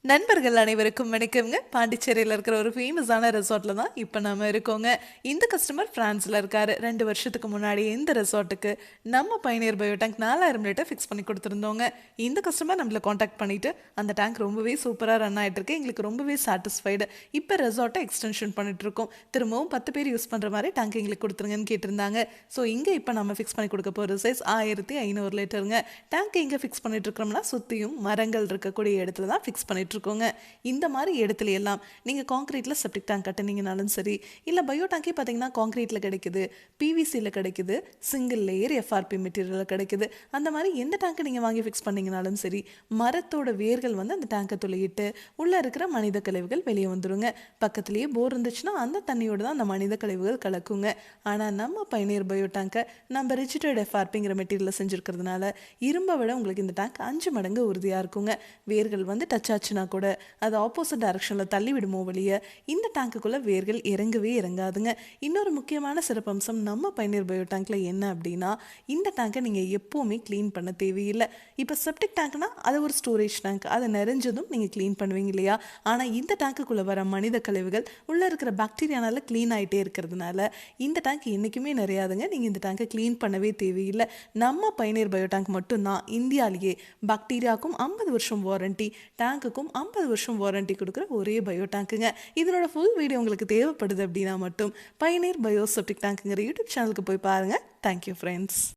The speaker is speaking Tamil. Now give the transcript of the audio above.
நண்பர்கள் அனைவருக்கும் வணக்கம்ங்க. பாண்டிச்சேரியில் இருக்கிற ஒரு ஃபேமஸான ரெசார்ட்ல தான் இப்போ நாம இருக்கோங்க. இந்த கஸ்டமர் பிரான்ஸ்ல இருக்காரு. 2 வருஷத்துக்கு முன்னாடி இந்த ரெசார்ட்டுக்கு நம்ம பயணியர் பயோ டேங்க் 4000 லிட்டர் ஃபிக்ஸ் பண்ணி கொடுத்துருந்தோங்க. இந்த கஸ்டமர் நம்மள காண்டாக்ட் பண்ணிட்டு அந்த டேங்க் ரொம்பவே சூப்பராக ரன் ஆயிட்டு இருக்கு, எங்களுக்கு ரொம்பவே சாட்டிஸ்ஃபைடு. இப்போ ரெசார்ட்டை எக்ஸ்டென்ஷன் பண்ணிட்டு இருக்கோம். திரும்பவும் 10 பேர் யூஸ் பண்ற மாதிரி டேங்க் எங்களுக்கு கொடுத்துருங்கன்னு கேட்டிருந்தாங்க. ஸோ இங்க இப்போ நம்ம ஃபிக்ஸ் பண்ணி கொடுக்க போகிற சைஸ் 1500 லிட்டருங்க. டேங்க் எங்கே ஃபிக்ஸ் பண்ணிட்டு இருக்கோம்னா சுற்றியும் மரங்கள் இருக்கக்கூடிய இடத்துல தான் ஃபிக்ஸ் பண்ணிட்டு இருக்கோங்க. இந்த மாதிரி இடத்துல எல்லாம் நீங்கள் கான்கிரீட்டில் செப்டிக் டேங்க் கட்டினீங்கனாலும் சரி, இல்லை பயோ டேங்கே பார்த்தீங்கன்னா கான்கிரீட்டில் கிடைக்குது, பிவிசியில் கிடைக்குது, சிங்கிள் லேயர் எஃப்ஆர்பி மெட்டீரியலில் கிடைக்குது. அந்த மாதிரி எந்த டேங்க்கை நீங்கள் வாங்கி ஃபிக்ஸ் பண்ணிங்கனாலும் சரி, மரத்தோட வேர்கள் வந்து அந்த டேங்கை துளையிட்டு உள்ளே இருக்கிற மனித கழிவுகள் வெளியே வந்துடுங்க. பக்கத்துலேயே போர் இருந்துச்சுன்னா அந்த தண்ணியோடு தான் அந்த மனித கழிவுகள் கலக்குங்க. ஆனால் நம்ம பயணியர் பயோ டேங்கை நம்ம ரிஜிட்டட் எஃப்ஆர்பிங்கிற மெட்டீரியலில் செஞ்சுருக்கிறதுனால இரும்பை விட உங்களுக்கு இந்த டேங்க் 5 மடங்கு உறுதியாக இருக்குங்க. வேர்கள் வந்து டச் ஆச்சுன்னா கூட அது ஆப்போசிட் டைரக்ஷனில் தள்ளி விடுமோ வழிய இந்த டேங்குக்குள்ளே வேர்கள் இறங்கவே இறங்காதுங்க. இன்னொரு முக்கியமான சிறப்பம்சம் நம்ம பயணியர் பயோ டேங்க்ல என்ன அப்படின்னா, இந்த டேங்கை நீங்கள் எப்போவுமே க்ளீன் பண்ண தேவையில்லை. இப்போ செப்டிக் டேங்க்னா அது ஒரு ஸ்டோரேஜ் டேங்க், அதை நிறைஞ்சதும் நீங்கள் க்ளீன் பண்ணுவீங்க இல்லையா? ஆனால் இந்த டேங்குக்குள்ளே வர மனித கழிவுகள் உள்ளே இருக்கிற பாக்டீரியானால க்ளீன் ஆகிட்டே இருக்கிறதுனால இந்த டேங்க் என்றைக்குமே நிறையாதுங்க. நீங்கள் இந்த டேங்கை க்ளீன் பண்ணவே தேவையில்லை. நம்ம பயணியர் பயோ டேங்க் மட்டும்தான் இந்தியாவிலேயே பாக்டீரியாவுக்கும் 50 வருஷம் வாரண்டி, டேங்குக்கும் 50 வருஷம் வாரண்டி கொடுக்குற ஒரே பயோ டேங்க்குங்க. இதனோட ஃபுல் வீடியோ உங்களுக்கு தேவைப்படுது அப்படின்னா மட்டும் பயணியர் பயோ செப்டிக் டேங்க்குங்கிற யூடியூப் சேனலுக்கு போய் பாருங்கள். Thank you friends.